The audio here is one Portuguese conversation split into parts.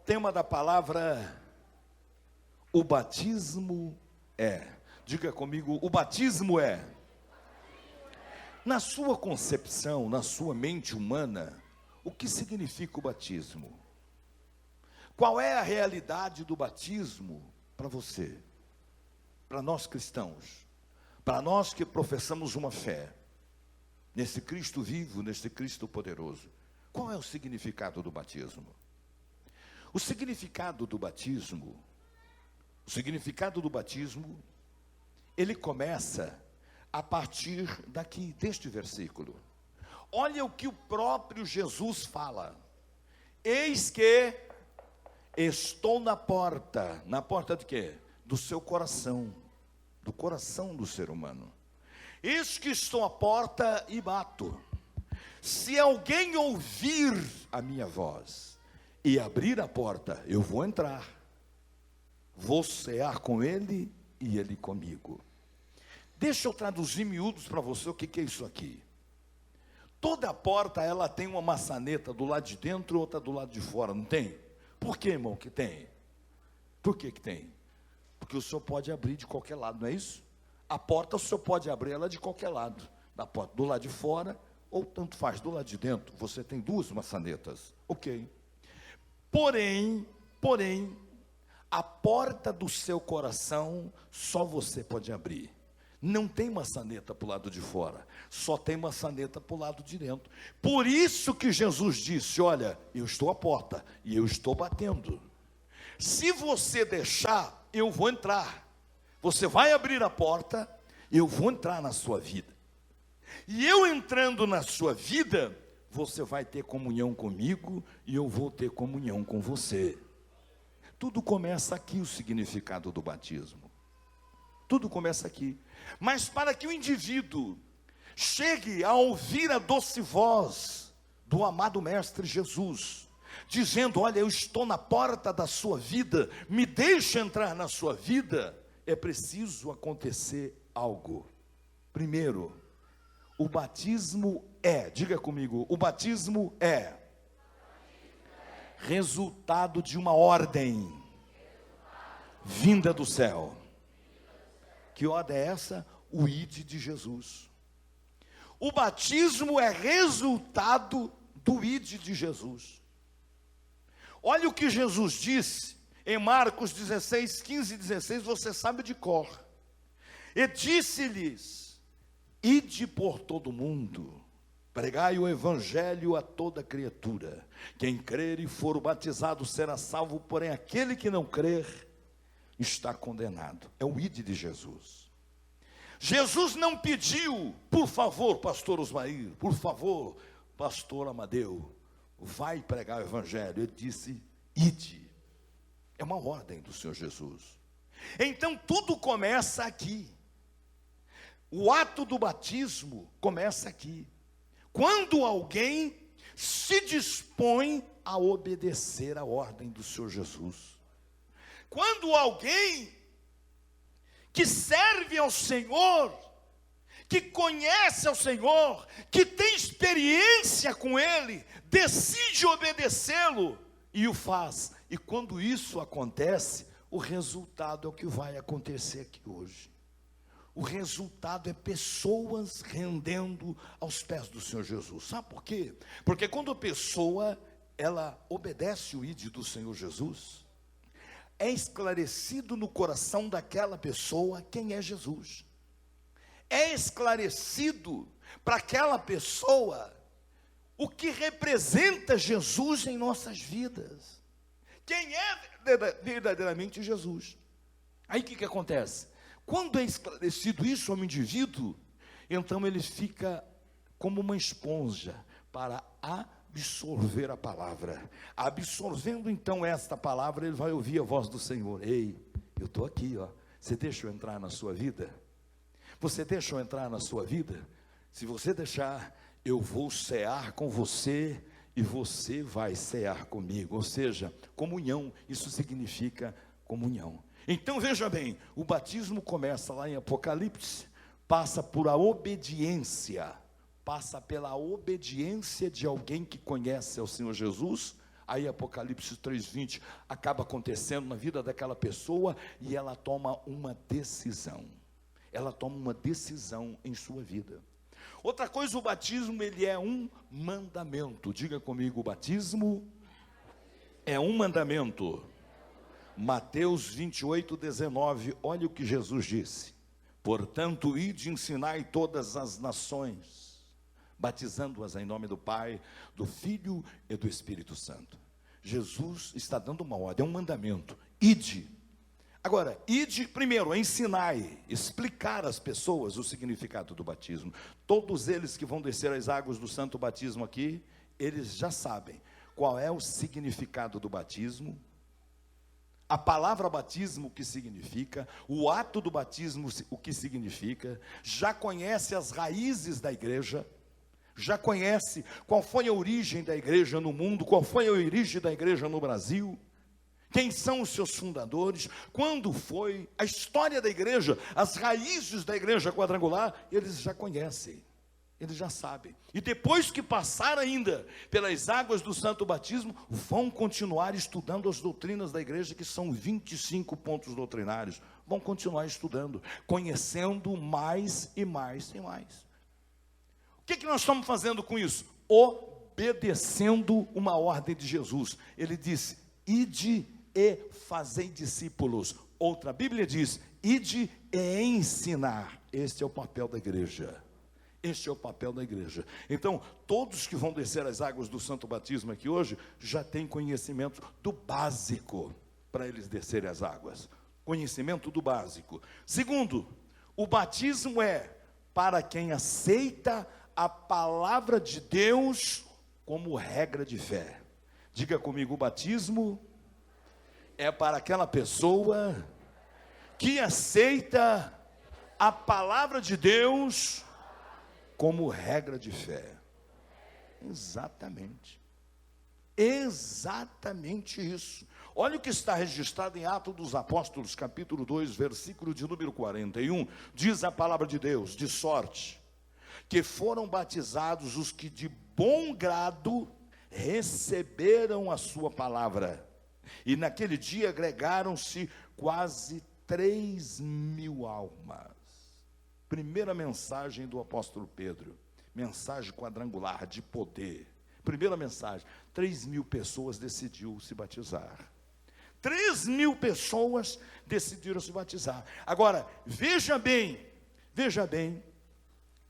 Tema da palavra: o batismo é. Diga comigo: o batismo é. Na sua concepção, na sua mente humana, o que significa o batismo? Qual é a realidade do batismo para você? Para nós cristãos, para nós que professamos uma fé nesse Cristo vivo, nesse Cristo poderoso, qual é o significado do batismo? O significado do batismo, ele começa a partir daqui, deste versículo. Olha o que o próprio Jesus fala: eis que estou na porta de quê? Do seu coração, do coração do ser humano. Eis que estou à porta e bato. Se alguém ouvir a minha voz e abrir a porta, eu vou entrar, vou cear com ele e ele comigo. Deixa eu traduzir em miúdos para você o que é isso aqui. Toda porta, ela tem uma maçaneta do lado de dentro e outra do lado de fora, não tem? Por que, irmão, que tem? Por que tem? Porque o senhor pode abrir de qualquer lado, não é isso? A porta o senhor pode abrir ela de qualquer lado, da porta, do lado de fora, ou tanto faz, do lado de dentro, você tem duas maçanetas, ok. Porém, a porta do seu coração, só você pode abrir. Não tem maçaneta para o lado de fora, só tem maçaneta para o lado de dentro. Por isso que Jesus disse: olha, eu estou à porta e eu estou batendo. Se você deixar, eu vou entrar. Você vai abrir a porta, eu vou entrar na sua vida. E eu entrando na sua vida, você vai ter comunhão comigo e eu vou ter comunhão com você. Tudo começa aqui, o significado do batismo. Tudo começa aqui. Mas para que o indivíduo chegue a ouvir a doce voz do amado Mestre Jesus, dizendo: olha, eu estou na porta da sua vida, me deixe entrar na sua vida, é preciso acontecer algo. Primeiro, o batismo é, diga comigo, o batismo é resultado de uma ordem vinda do céu. Que ordem é essa? O ide de Jesus. O batismo é resultado do ide de Jesus. Olha o que Jesus disse em Marcos 16, 15 e 16, você sabe de cor. E disse-lhes: ide por todo o mundo, pregai o evangelho a toda criatura. Quem crer e for batizado será salvo, porém aquele que não crer está condenado. É o ide de Jesus. Jesus não pediu: por favor, pastor Osmair, por favor, pastor Amadeu, vai pregar o evangelho. Ele disse: ide. É uma ordem do Senhor Jesus. Então tudo começa aqui. O ato do batismo começa aqui. Quando alguém se dispõe a obedecer a ordem do Senhor Jesus. Quando alguém que serve ao Senhor, que conhece ao Senhor, que tem experiência com Ele, decide obedecê-lo e o faz. E quando isso acontece, o resultado é o que vai acontecer aqui hoje. O resultado é pessoas rendendo aos pés do Senhor Jesus. Sabe por quê? Porque quando a pessoa, ela obedece o ide do Senhor Jesus, é esclarecido no coração daquela pessoa quem é Jesus. É esclarecido para aquela pessoa o que representa Jesus em nossas vidas. Quem é verdadeiramente Jesus. Aí o que acontece? Quando é esclarecido isso ao indivíduo, então ele fica como uma esponja para absorver a palavra. Absorvendo então esta palavra, ele vai ouvir a voz do Senhor. Ei, eu estou aqui, ó. Você deixa eu entrar na sua vida? Você deixa eu entrar na sua vida? Se você deixar, eu vou cear com você e você vai cear comigo. Ou seja, comunhão, isso significa comunhão. Então veja bem, o batismo começa lá em Apocalipse, passa por a obediência, passa pela obediência de alguém que conhece ao Senhor Jesus, Aí Apocalipse 3:20 acaba acontecendo na vida daquela pessoa e ela toma uma decisão. Ela toma uma decisão em sua vida. Outra coisa, o batismo, ele é um mandamento. Diga comigo, o batismo é um mandamento. Mateus 28:19, olha o que Jesus disse: portanto, ide e ensinai todas as nações, batizando-as em nome do Pai, do Filho e do Espírito Santo. Jesus está dando uma ordem, é um mandamento. Ide. Agora, ide primeiro, ensinai, explicar às pessoas o significado do batismo. Todos eles que vão descer as águas do santo batismo aqui, eles já sabem qual é o significado do batismo, a palavra batismo, o que significa, o ato do batismo, o que significa, já conhece as raízes da igreja, já conhece qual foi a origem da igreja no mundo, qual foi a origem da igreja no Brasil, quem são os seus fundadores, quando foi, a história da igreja, as raízes da igreja quadrangular, eles já conhecem, eles já sabem. E depois que passar ainda pelas águas do santo batismo, vão continuar estudando as doutrinas da igreja, que são 25 pontos doutrinários. Vão continuar estudando, conhecendo mais e mais e mais. O que nós estamos fazendo com isso? Obedecendo uma ordem de Jesus. Ele disse: ide e fazei discípulos. Outra Bíblia diz: ide e ensinar. Este é o papel da igreja. Este é o papel da igreja. Então, todos que vão descer as águas do santo batismo aqui hoje, já têm conhecimento do básico, para eles descerem as águas. Conhecimento do básico. Segundo, o batismo é para quem aceita a palavra de Deus como regra de fé. Diga comigo, o batismo é para aquela pessoa que aceita a palavra de Deus como regra de fé. Exatamente. Exatamente isso. Olha o que está registrado em Atos dos Apóstolos, capítulo 2, versículo de número 41. Diz a palavra de Deus: de sorte que foram batizados os que de bom grado receberam a sua palavra. E naquele dia agregaram-se quase 3.000 almas. Primeira mensagem do apóstolo Pedro, mensagem quadrangular de poder. Primeira mensagem, 3.000 pessoas decidiram se batizar. 3.000 pessoas decidiram se batizar. Agora, veja bem,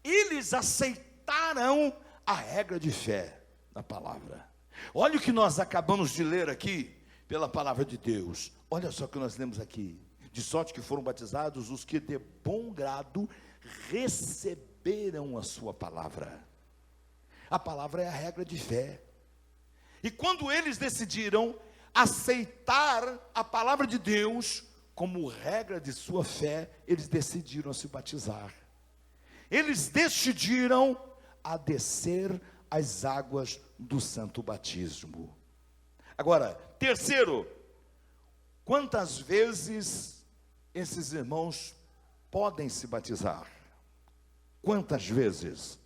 eles aceitaram a regra de fé da palavra. Olha o que nós acabamos de ler aqui, pela palavra de Deus. Olha só o que nós lemos aqui: de sorte que foram batizados os que de bom grado receberam a sua palavra. A palavra é a regra de fé. E quando eles decidiram aceitar a palavra de Deus como regra de sua fé, eles decidiram se batizar. Eles decidiram a descer as águas do santo batismo. Agora, terceiro, quantas vezes esses irmãos podem se batizar? Quantas vezes?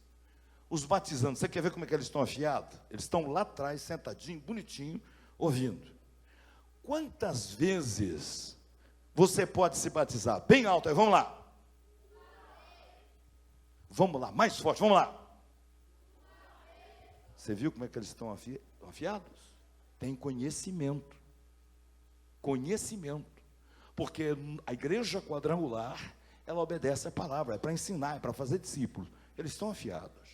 Os batizandos, você quer ver como é que eles estão afiados? Eles estão lá atrás, sentadinho, bonitinho, ouvindo. Quantas vezes você pode se batizar? Bem alto aí, vamos lá. Vamos lá, mais forte, vamos lá. Você viu como é que eles estão afiados? Tem conhecimento. Conhecimento. Porque a igreja quadrangular, ela obedece a palavra, é para ensinar, é para fazer discípulos. Eles estão afiados.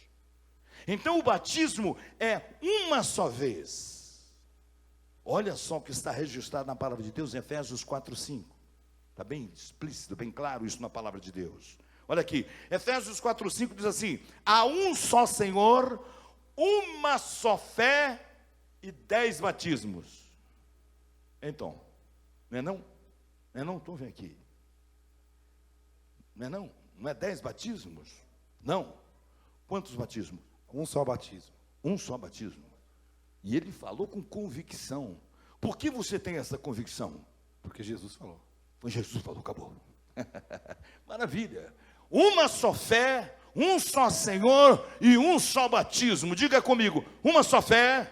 Então o batismo é uma só vez. Olha só o que está registrado na palavra de Deus em Efésios 4:5. Está bem explícito, bem claro isso na palavra de Deus. Olha aqui, Efésios 4:5 diz assim: há um só Senhor, uma só fé e 10 batismos. Então, não é não? Não é não? Então vem aqui. Não é não? Não é 10 batismos? Não. Quantos batismos? Um só batismo. Um só batismo. E ele falou com convicção. Por que você tem essa convicção? Porque Jesus falou. Foi Jesus falou, acabou. Maravilha. Uma só fé, um só Senhor e um só batismo. Diga comigo, uma só fé,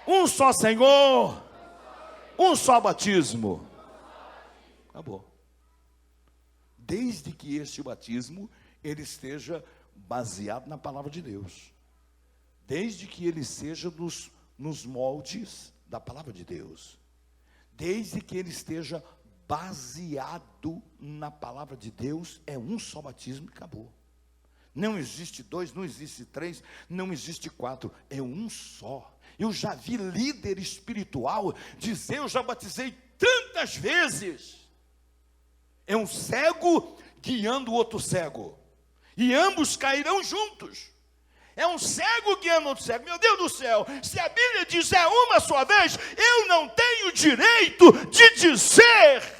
um só Senhor, um só batismo. Acabou. Desde que este batismo ele esteja baseado na palavra de Deus. Desde que ele seja nos moldes da palavra de Deus. Desde que ele esteja baseado na palavra de Deus, é um só batismo e acabou. Não existe dois, não existe três, não existe quatro, é um só. Eu já vi líder espiritual dizer, eu já batizei tantas vezes. É um cego guiando o outro cego, e ambos cairão juntos. É um cego guiando outro cego. Meu Deus do céu, se a Bíblia diz é uma só vez, eu não tenho direito de dizer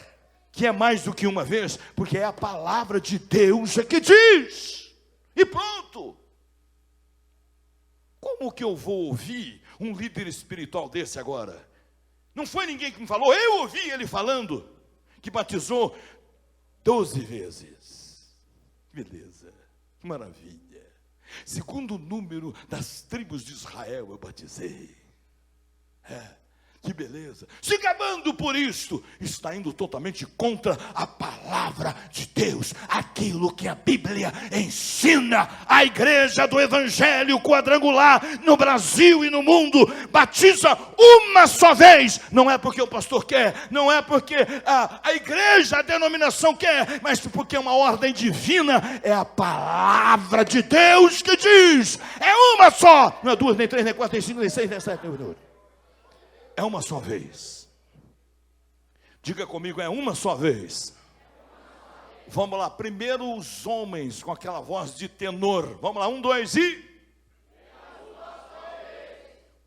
que é mais do que uma vez, porque é a palavra de Deus que diz. E pronto. Como que eu vou ouvir um líder espiritual desse agora? Não foi ninguém que me falou, eu ouvi ele falando que batizou 12 vezes. Beleza, que maravilha. Segundo o número das tribos de Israel eu batizei. Que beleza. Se gabando por isto, está indo totalmente contra a palavra de Deus, aquilo que a Bíblia ensina. A igreja do Evangelho Quadrangular no Brasil e no mundo batiza uma só vez. Não é porque o pastor quer, não é porque a igreja, a denominação quer, mas porque é uma ordem divina. É a palavra de Deus que diz. É uma só. Não é duas, nem três, nem quatro, nem cinco, nem seis, nem sete, nem oito. É uma só vez. Diga comigo, é uma só vez. Vamos lá, primeiro os homens com aquela voz de tenor. Vamos lá, 1, 2 e...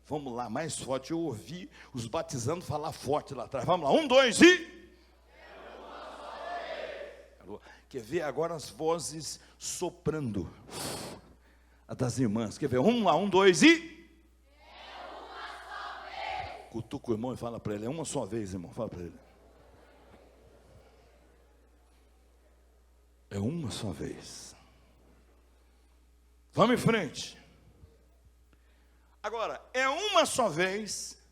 Vamos lá, mais forte. Eu ouvi os batizando falar forte lá atrás. Vamos lá, 1, 2 e... Quer ver agora as vozes soprando? A das irmãs. Quer ver? Vamos lá, 1, 2 e... Cutuca o irmão e fala para ele, é uma só vez, irmão, fala para ele. É uma só vez. Vamos em frente. Agora, é uma só vez.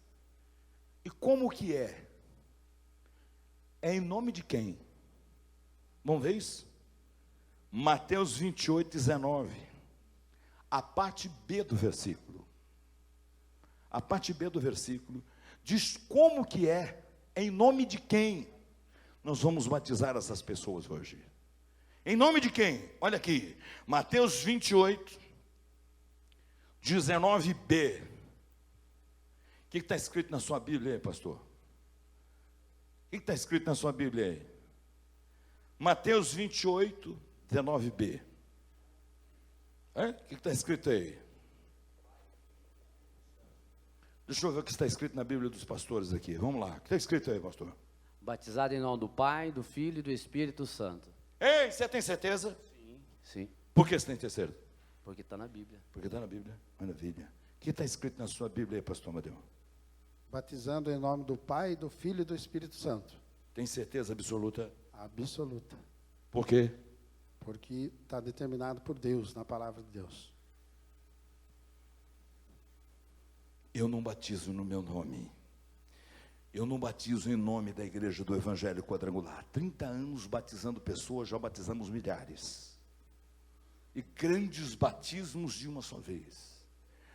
E como que é? É em nome de quem? Vamos ver isso? Mateus 28, 19. A parte B do versículo. A parte B do versículo diz como que é, em nome de quem nós vamos batizar essas pessoas hoje. Em nome de quem? Olha aqui, Mateus 28, 19b. O que está escrito na sua Bíblia aí, pastor? O que está escrito na sua Bíblia aí? Mateus 28, 19b. O que está escrito aí? Deixa eu ver o que está escrito na Bíblia dos pastores aqui. Vamos lá. O que está escrito aí, pastor? Batizado em nome do Pai, do Filho e do Espírito Santo. Ei, você tem certeza? Sim. Por que você tem certeza? Porque está na Bíblia. Porque está na Bíblia. Maravilha. O que está escrito na sua Bíblia aí, pastor Amadeu? Batizando em nome do Pai, do Filho e do Espírito Santo. Tem certeza absoluta? Absoluta. Por quê? Porque está determinado por Deus, na palavra de Deus. Eu não batizo no meu nome. Eu não batizo em nome da igreja do Evangelho Quadrangular. 30 anos batizando pessoas, já batizamos milhares. E grandes batismos de uma só vez.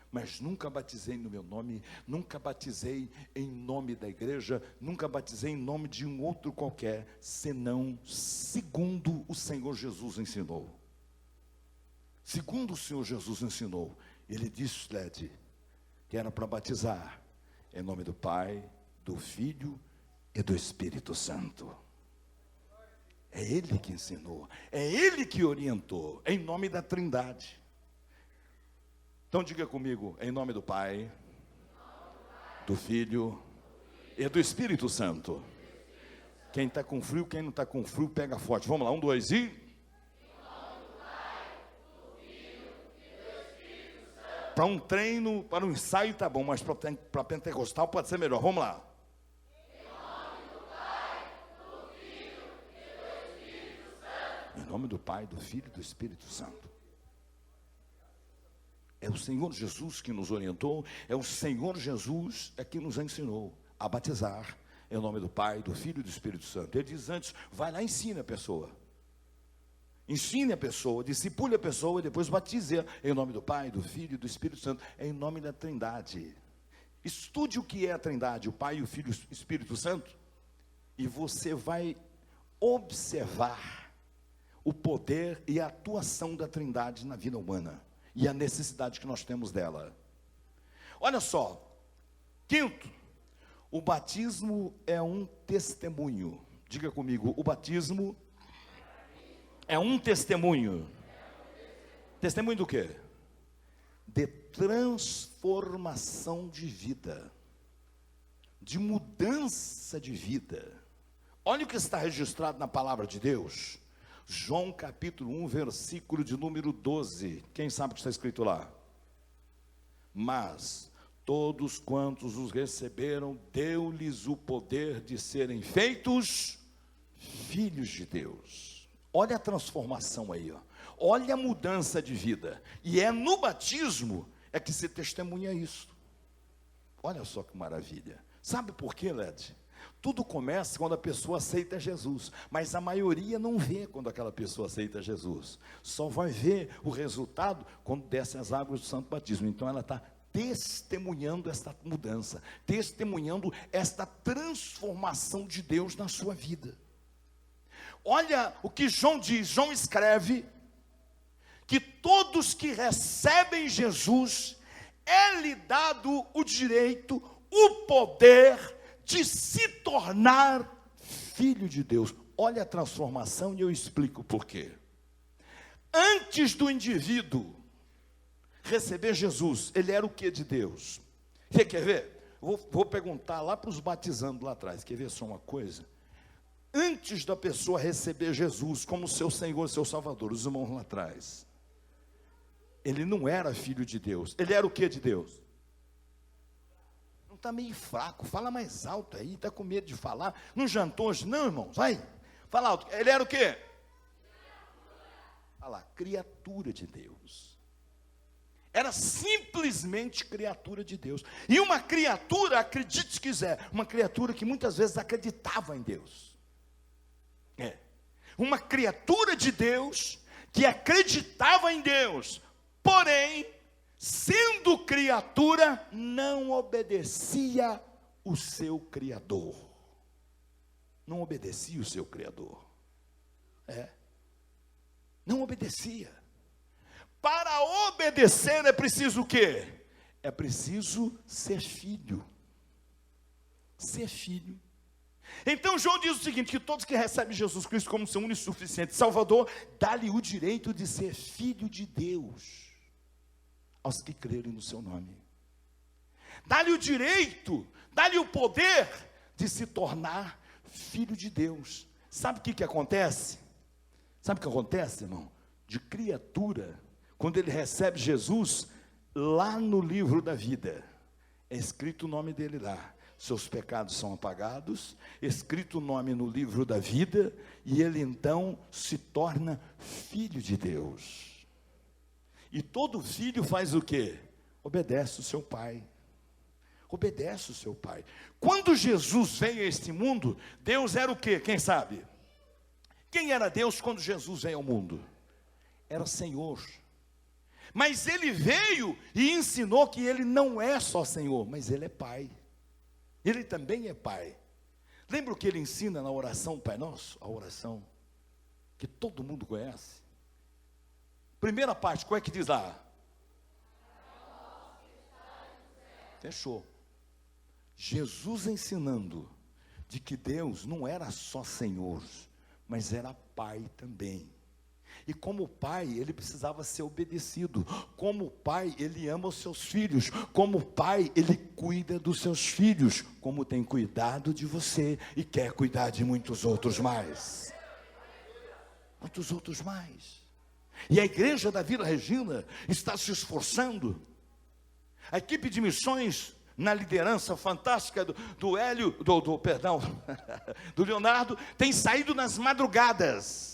Mas nunca batizei no meu nome, nunca batizei em nome da igreja, nunca batizei em nome de um outro qualquer, senão segundo o Senhor Jesus ensinou. Segundo o Senhor Jesus ensinou, ele disse, Led, que era para batizar em nome do Pai, do Filho e do Espírito Santo. É Ele que ensinou, é Ele que orientou, em nome da Trindade. Então diga comigo, em nome do Pai, do Filho e do Espírito Santo. Quem está com frio, quem não está com frio, pega forte. Vamos lá, 1, 2 e... Para um treino, para um ensaio está bom, mas para pentecostal pode ser melhor. Vamos lá. Em nome do Pai, do Filho e do Espírito Santo. É o Senhor Jesus que nos orientou, é o Senhor Jesus que nos ensinou a batizar em nome do Pai, do Filho e do Espírito Santo. Ele diz antes, vai lá e ensine a pessoa. Ensine a pessoa, discipule a pessoa e depois batize em nome do Pai, do Filho e do Espírito Santo, em nome da Trindade. Estude o que é a Trindade, o Pai, o Filho e o Espírito Santo, e você vai observar o poder e a atuação da Trindade na vida humana e a necessidade que nós temos dela. Olha só, quinto, o batismo é um testemunho. Diga comigo, o batismo é um testemunho. Testemunho do quê? De transformação de vida, de mudança de vida. Olha o que está registrado na palavra de Deus. João capítulo 1, versículo de número 12. Quem sabe o que está escrito lá? Mas todos quantos os receberam, deu-lhes o poder de serem feitos filhos de Deus. Olha a transformação aí, ó. Olha a mudança de vida. E é no batismo é que se testemunha isso. Olha só que maravilha. Sabe por quê, Led? Tudo começa quando a pessoa aceita Jesus, mas a maioria não vê quando aquela pessoa aceita Jesus. Só vai ver o resultado quando descem as águas do santo batismo. Então ela está testemunhando esta mudança, testemunhando esta transformação de Deus na sua vida. Olha o que João diz. João escreve que todos que recebem Jesus, é-lhe dado o direito, o poder de se tornar filho de Deus. Olha a transformação e eu explico por quê. Antes do indivíduo receber Jesus, ele era o que de Deus? Você quer ver? Vou perguntar lá para os batizando lá atrás. Quer ver só uma coisa? Antes da pessoa receber Jesus como seu Senhor, seu Salvador, os irmãos lá atrás, ele não era filho de Deus. Ele era o que de Deus? Não está meio fraco, fala mais alto aí, está com medo de falar. Não jantou hoje não, irmãos? Vai, fala alto. Ele era o quê? Olha lá, criatura de Deus. Era simplesmente criatura de Deus. E uma criatura, acredite se quiser, uma criatura que muitas vezes acreditava em Deus. Uma criatura de Deus que acreditava em Deus, porém, sendo criatura, não obedecia o seu Criador. Não obedecia o seu Criador. Não obedecia. Para obedecer é preciso o quê? É preciso ser filho. Ser filho. Então João diz o seguinte, que todos que recebem Jesus Cristo como seu único e suficiente Salvador, dá-lhe o direito de ser filho de Deus, aos que crerem no seu nome. Dá-lhe o direito, dá-lhe o poder de se tornar filho de Deus. Sabe o que acontece? Sabe o que acontece, irmão? De criatura, quando ele recebe Jesus, lá no livro da vida, é escrito o nome dele lá. Seus pecados são apagados, escrito o nome no livro da vida, e ele então se torna filho de Deus. E todo filho faz o quê? Obedece o seu pai. Obedece o seu pai. Quando Jesus veio a este mundo, Deus era o quê? Quem sabe? Quem era Deus quando Jesus veio ao mundo? Era Senhor. Mas ele veio e ensinou que ele não é só Senhor, mas ele é Pai. Ele também é Pai. Lembra o que ele ensina na oração Pai Nosso? A oração que todo mundo conhece. Primeira parte, qual é que diz lá? Fechou. Jesus ensinando de que Deus não era só Senhor, mas era Pai também. E como pai, ele precisava ser obedecido. Como pai, ele ama os seus filhos. Como pai, ele cuida dos seus filhos. Como tem cuidado de você e quer cuidar de muitos outros mais. Muitos outros mais. E a igreja da Vila Regina está se esforçando. A equipe de missões, na liderança fantástica do Hélio, do Leonardo, tem saído nas madrugadas.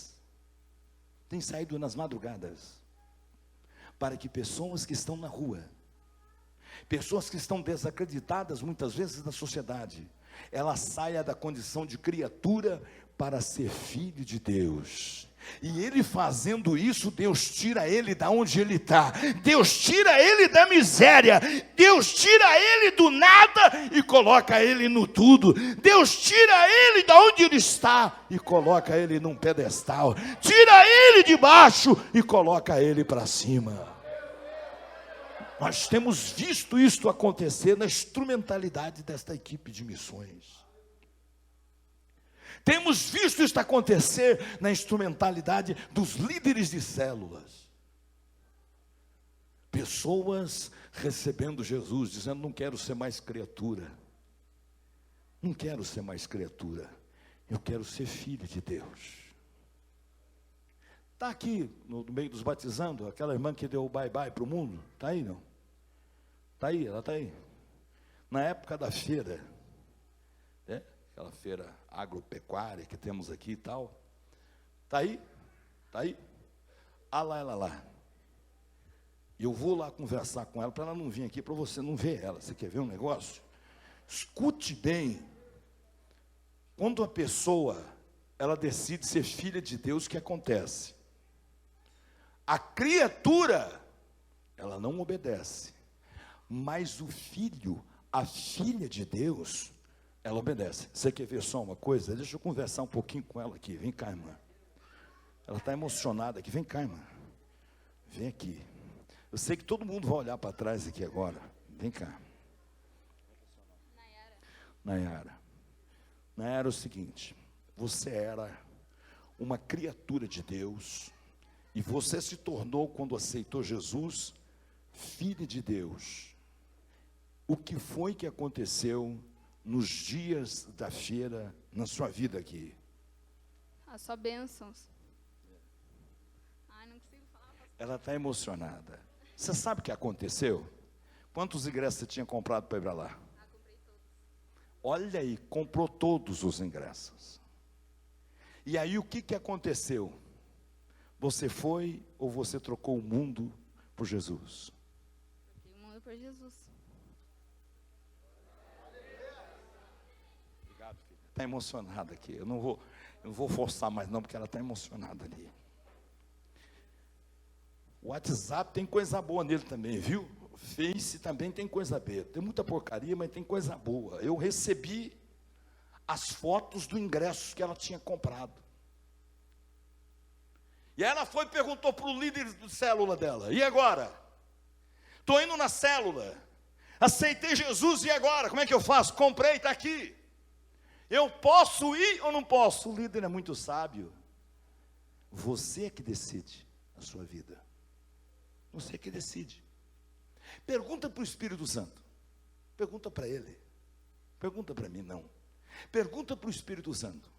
para que pessoas que estão na rua, pessoas que estão desacreditadas muitas vezes da sociedade, ela saia da condição de criatura para ser filho de Deus. E ele fazendo isso, Deus tira ele da onde ele está, Deus tira ele da miséria, Deus tira ele do nada e coloca ele no tudo. Deus tira ele da onde ele está e coloca ele num pedestal, tira ele de baixo e coloca ele para cima. Nós temos visto isto acontecer na instrumentalidade desta equipe de missões. Temos visto isso acontecer na instrumentalidade dos líderes de células. Pessoas recebendo Jesus, dizendo: não quero ser mais criatura. Não quero ser mais criatura. Eu quero ser filho de Deus. Está aqui no meio dos batizando, aquela irmã que deu o bye-bye para o mundo. Está aí, não? Está aí, ela está aí. Na época da feira, né? Aquela feira agropecuária que temos aqui e tal. Está aí? Está aí? Ah lá, ela lá. E eu vou lá conversar com ela, para ela não vir aqui, para você não ver ela. Você quer ver um negócio? Escute bem. Quando a pessoa, ela decide ser filha de Deus, o que acontece? A criatura, ela não obedece. Mas o filho, a filha de Deus, ela obedece. Você quer ver só uma coisa? Deixa eu conversar um pouquinho com ela aqui. Vem cá, irmã. Ela está emocionada aqui. Vem cá, irmã. Vem aqui. Eu sei que todo mundo vai olhar para trás aqui agora. Vem cá. Nayara. Nayara, é o seguinte. Você era uma criatura de Deus. E você se tornou, quando aceitou Jesus, filha de Deus. O que foi que aconteceu nos dias da feira, na sua vida aqui? Só bênçãos. Ai, não consigo falar. Ela está emocionada. Você sabe o que aconteceu? Quantos ingressos você tinha comprado para ir para lá? Comprei todos. Olha aí, comprou todos os ingressos. E aí o que aconteceu? Você foi ou você trocou o mundo por Jesus? Troquei o mundo por Jesus. Está emocionada aqui. Eu não vou forçar mais não, porque ela está emocionada ali. O WhatsApp tem coisa boa nele também, viu? O Face também tem coisa boa. Tem muita porcaria, mas tem coisa boa. Eu recebi as fotos do ingresso que ela tinha comprado. E ela foi e perguntou para o líder de célula dela: e agora? Estou indo na célula. Aceitei Jesus, e agora? Como é que eu faço? Comprei, está aqui. Eu posso ir ou não posso? O líder é muito sábio. Você é que decide a sua vida. Você é que decide. Pergunta para o Espírito Santo. Pergunta para ele. Pergunta para mim, não. Pergunta para o Espírito Santo.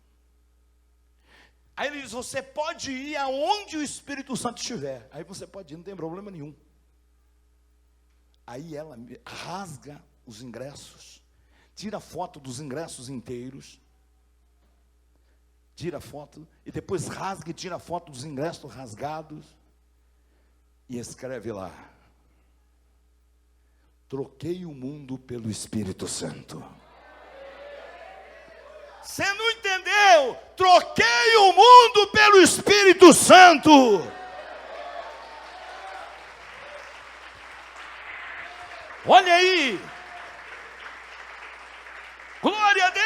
Aí ele diz: você pode ir aonde o Espírito Santo estiver. Aí você pode ir, não tem problema nenhum. Aí ela rasga os ingressos. Tira foto dos ingressos inteiros. Tira foto. E depois rasga e tira foto dos ingressos rasgados. E escreve lá: troquei o mundo pelo Espírito Santo. Você não entendeu? Troquei o mundo pelo Espírito Santo. Olha aí. Glória a Deus!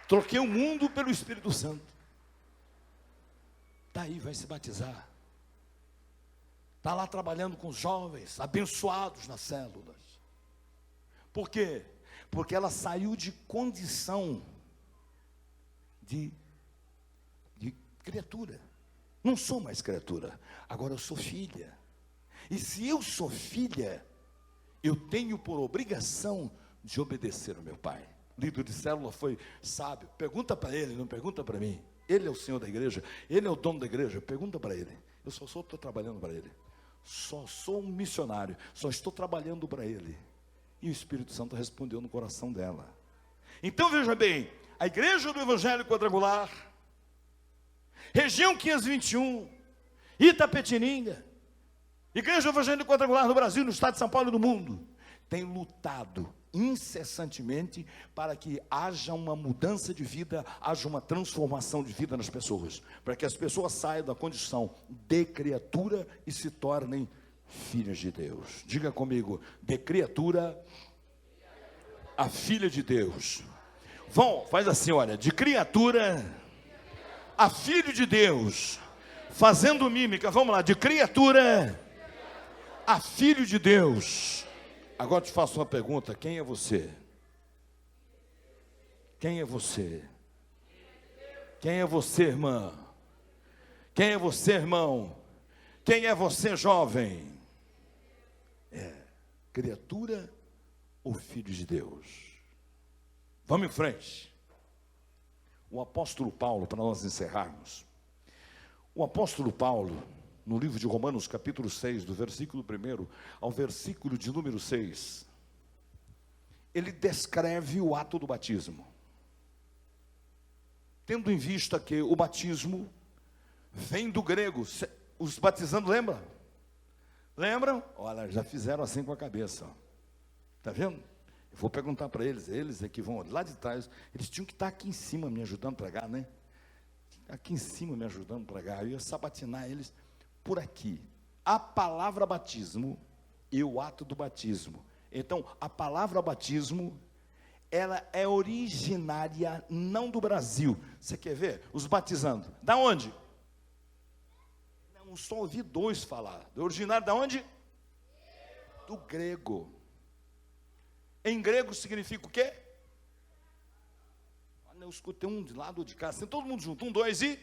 Troquei o mundo pelo Espírito Santo. Está aí, vai se batizar. Está lá trabalhando com os jovens, abençoados nas células. Por quê? Porque ela saiu de condição de criatura. Não sou mais criatura, agora eu sou filha. E se eu sou filha, eu tenho por obrigação de obedecer ao meu pai. O líder de célula foi sábio. Pergunta para ele, não pergunta para mim. Ele é o senhor da igreja, ele é o dono da igreja. Pergunta para ele. Eu só estou trabalhando para ele. Só sou um missionário, só estou trabalhando para ele. E o Espírito Santo respondeu no coração dela. Então veja bem, a igreja do Evangelho Quadrangular, região 521, Itapetininga, Igreja Evangélica Quadrangular no Brasil, no estado de São Paulo e no mundo, tem lutado incessantemente para que haja uma mudança de vida, haja uma transformação de vida nas pessoas, para que as pessoas saiam da condição de criatura e se tornem filhas de Deus. Diga comigo, de criatura a filha de Deus. Faz assim, olha, de criatura a filho de Deus, fazendo mímica, vamos lá, de criatura a filho de Deus. Agora te faço uma pergunta, quem é você? Quem é você? Quem é você, irmã? Quem é você, irmão? Quem é você, jovem? Criatura ou filho de Deus? Vamos em frente. O apóstolo Paulo, para nós encerrarmos, o apóstolo Paulo, no livro de Romanos, capítulo 6, do versículo 1 ao versículo de número 6, ele descreve o ato do batismo, tendo em vista que o batismo vem do grego. Os batizando, lembram? Lembram? Olha, já fizeram assim com a cabeça, está vendo? Eu vou perguntar para eles é que vão lá de trás, eles tinham que estar aqui em cima me ajudando a pregar, né? Aqui em cima me ajudando a pregar, eu ia sabatinar eles por aqui. A palavra batismo e o ato do batismo. Então, a palavra batismo, ela é originária não do Brasil. Você quer ver? Os batizando. Da onde? Não, só ouvi dois falar. Originário da onde? Do grego. Em grego significa o quê? Olha, eu escutei um de lado de cá, assim, todo mundo junto. 1, 2 e...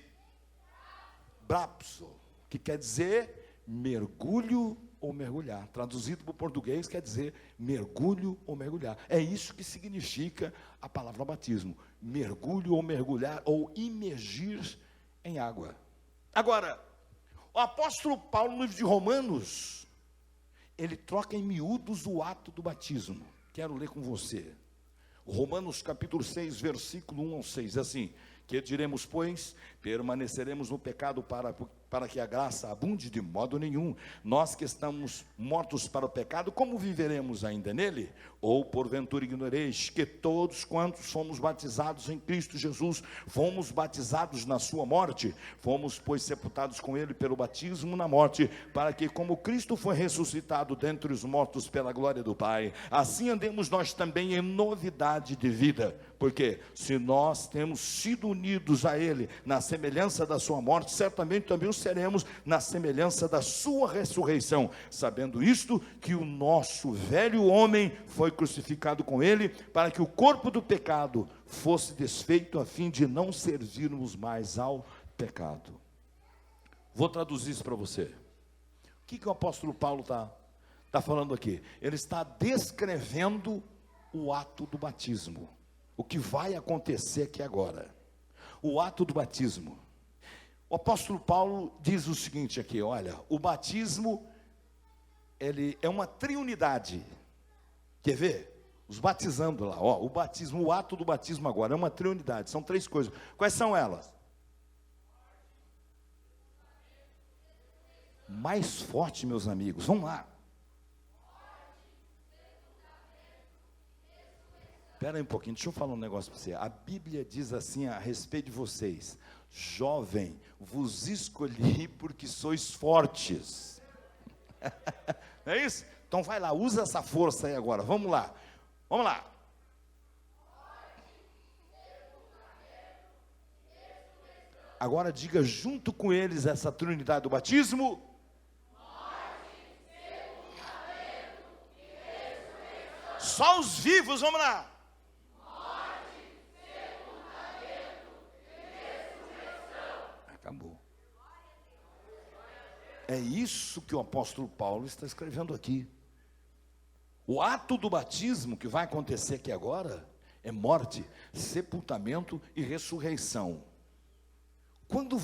Brapso, que quer dizer mergulho ou mergulhar. Traduzido para o português quer dizer mergulho ou mergulhar. É isso que significa a palavra batismo. Mergulho ou mergulhar ou imergir em água. Agora, o apóstolo Paulo, no livro de Romanos, ele troca em miúdos o ato do batismo. Quero ler com você. Romanos capítulo 6, versículo 1 ao 6, assim: que diremos, pois? Permaneceremos no pecado para que a graça abunde? De modo nenhum. Nós que estamos mortos para o pecado, como viveremos ainda nele? Ou porventura ignoreis que todos quantos fomos batizados em Cristo Jesus, fomos batizados na sua morte? Fomos, pois, sepultados com ele pelo batismo na morte, para que, como Cristo foi ressuscitado dentre os mortos pela glória do Pai, assim andemos nós também em novidade de vida. Porque se nós temos sido unidos a ele na semelhança da sua morte, certamente também o seremos na semelhança da sua ressurreição, sabendo isto, que o nosso velho homem foi crucificado com ele, para que o corpo do pecado fosse desfeito, a fim de não servirmos mais ao pecado. Vou traduzir isso para você. O que o apóstolo Paulo está falando aqui? Ele está descrevendo o ato do batismo, o que vai acontecer aqui agora. O ato do batismo. O apóstolo Paulo diz o seguinte aqui, olha, o batismo, ele é uma triunidade. Quer ver? Os batizando lá, ó, o batismo, o ato do batismo agora é uma triunidade, são 3 coisas. Quais são elas? Mais forte, meus amigos, vamos lá. Espera aí um pouquinho, deixa eu falar um negócio para você. A Bíblia diz assim a respeito de vocês: jovem, vos escolhi porque sois fortes. Não é isso? Então vai lá, usa essa força aí agora, vamos lá. Vamos lá. Agora diga junto com eles essa trinidade do batismo. Só os vivos, vamos lá. Acabou. É isso que o apóstolo Paulo está escrevendo aqui. O ato do batismo que vai acontecer aqui agora é morte, sepultamento e ressurreição. Quando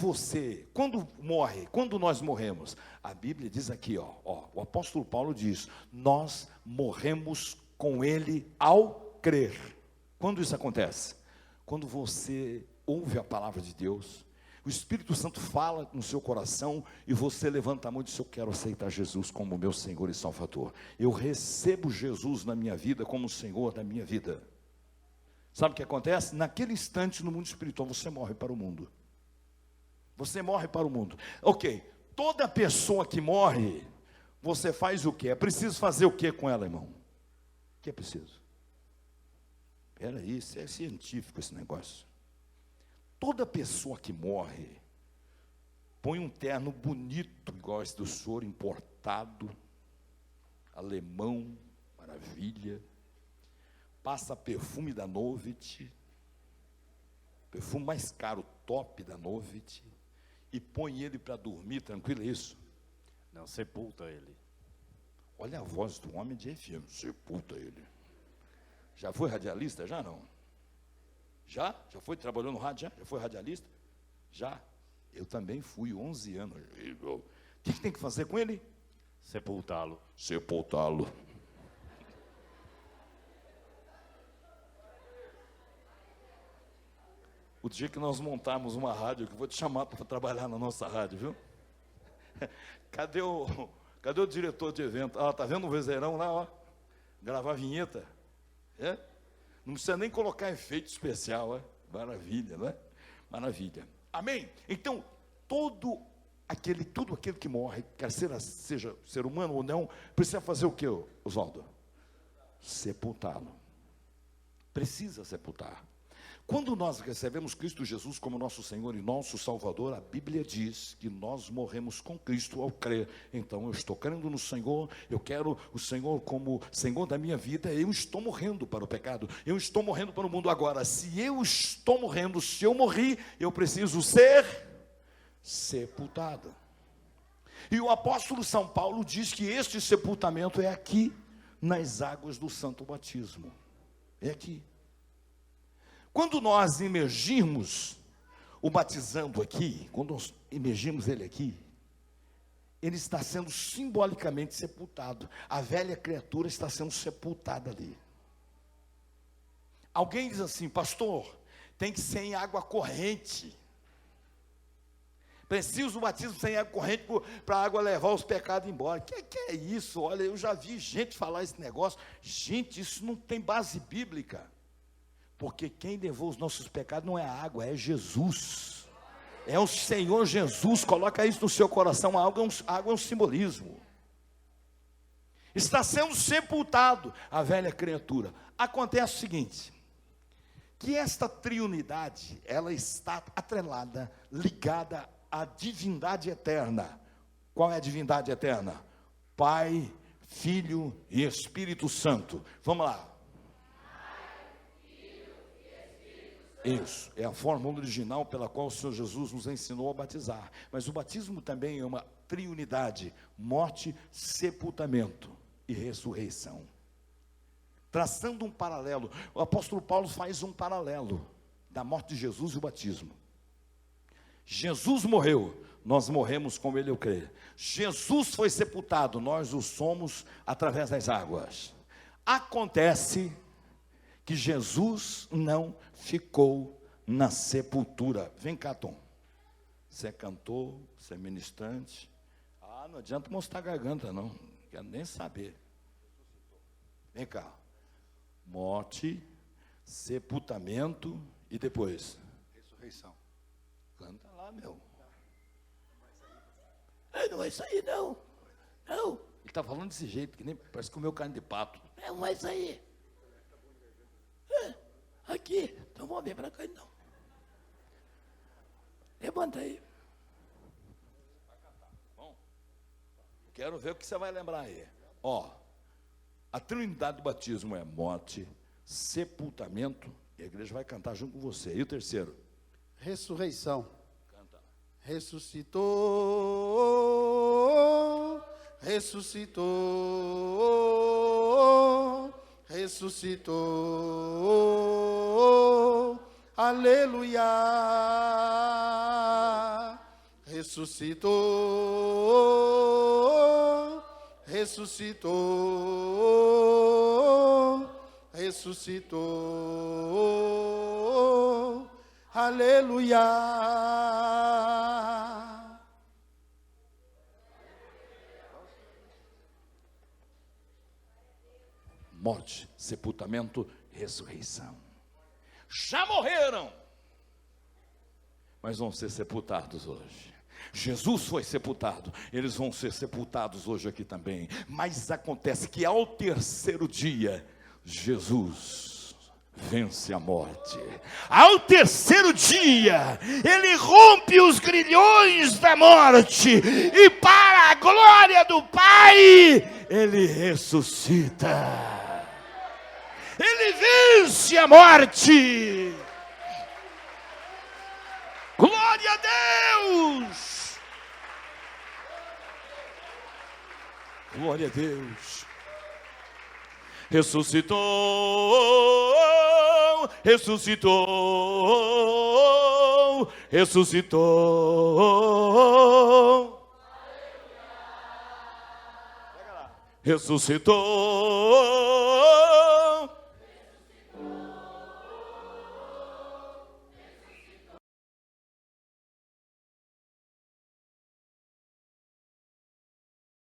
nós morremos, a Bíblia diz aqui, o apóstolo Paulo diz, nós morremos com ele ao crer. Quando isso acontece? Quando você ouve a palavra de Deus, O Espírito Santo fala no seu coração e você levanta a mão e diz: eu quero aceitar Jesus como meu Senhor e Salvador. Eu recebo Jesus na minha vida como Senhor da minha vida. Sabe o que acontece? Naquele instante, no mundo espiritual, você morre para o mundo. Você morre para o mundo. Ok, toda pessoa que morre, você faz o quê? É preciso fazer o quê com ela, irmão? O que é preciso? Espera aí, isso é científico esse negócio. Toda pessoa que morre, põe um terno bonito, igual esse do senhor, importado, alemão, maravilha, passa perfume da Novit, perfume mais caro, top da Novit, e põe ele para dormir, tranquilo, é isso? Não, sepulta ele. Olha a voz do homem de FM, sepulta ele. Já foi radialista? Já não? Já? Já foi? Trabalhou no rádio? Já foi radialista? Já. Eu também fui 11 anos. O que tem que fazer com ele? Sepultá-lo. Sepultá-lo. O dia que nós montarmos uma rádio, que eu vou te chamar para trabalhar na nossa rádio, viu? Cadê o diretor de evento? Ah, tá vendo o vozeirão lá, ó? Gravar vinheta. É? Não precisa nem colocar efeito especial, é? Maravilha, não é? Maravilha. Amém? Então, tudo aquele que morre, quer seja ser humano ou não, precisa fazer o que, Oswaldo? Sepultá-lo. Precisa sepultar. Quando nós recebemos Cristo Jesus como nosso Senhor e nosso Salvador, a Bíblia diz que nós morremos com Cristo ao crer. Então eu estou crendo no Senhor, eu quero o Senhor como Senhor da minha vida, eu estou morrendo para o pecado, eu estou morrendo para o mundo agora. Se eu estou morrendo, se eu morri, eu preciso ser sepultado. E o apóstolo São Paulo diz que este sepultamento é aqui, nas águas do santo batismo. É aqui. Quando nós imergirmos o batizando aqui, quando nós imergimos ele aqui, ele está sendo simbolicamente sepultado. A velha criatura está sendo sepultada ali. Alguém diz assim: pastor, tem que ser em água corrente. Preciso do batismo sem água corrente para a água levar os pecados embora. Que é isso? Olha, eu já vi gente falar esse negócio. Gente, isso não tem base bíblica. Porque quem levou os nossos pecados não é a água, é Jesus. É o Senhor Jesus. Coloca isso no seu coração. A água é um simbolismo. Está sendo sepultado a velha criatura. Acontece o seguinte: que esta triunidade, ela está atrelada, ligada à divindade eterna. Qual é a divindade eterna? Pai, Filho e Espírito Santo. Vamos lá. Isso, é a fórmula original pela qual o Senhor Jesus nos ensinou a batizar. Mas o batismo também é uma triunidade: morte, sepultamento e ressurreição. Traçando um paralelo, o apóstolo Paulo faz um paralelo da morte de Jesus e o batismo. Jesus morreu, nós morremos com ele, eu creio. Jesus foi sepultado, nós o somos através das águas. Acontece que Jesus não ficou na sepultura. Vem cá, Tom. Você é cantor, você é ministrante. Ah, não adianta mostrar a garganta, não. Não quero nem saber. Vem cá. Morte, sepultamento e depois? Ressurreição. Canta lá, meu. Não vai sair, não. Não. Ele está falando desse jeito, que nem parece que comeu carne de pato. Não vai sair. Aqui, não vou vir para cá, não. Levanta aí. Bom, quero ver o que você vai lembrar aí. Ó, a trindade do batismo é morte, sepultamento, e a igreja vai cantar junto com você. E o terceiro? Ressurreição. Canta. Ressuscitou, ressuscitou, ressuscitou, aleluia. Ressuscitou, ressuscitou, ressuscitou, Aleluia. Morte, sepultamento, ressurreição. Já morreram, mas vão ser sepultados hoje. Jesus foi sepultado, eles vão ser sepultados hoje aqui também. Mas acontece que ao terceiro dia, Jesus vence a morte. Ao terceiro dia, ele rompe os grilhões da morte, e para a glória do Pai, ele ressuscita. Ele vence a morte. Glória a Deus. Glória a Deus. Ressuscitou, ressuscitou, ressuscitou. Ressuscitou.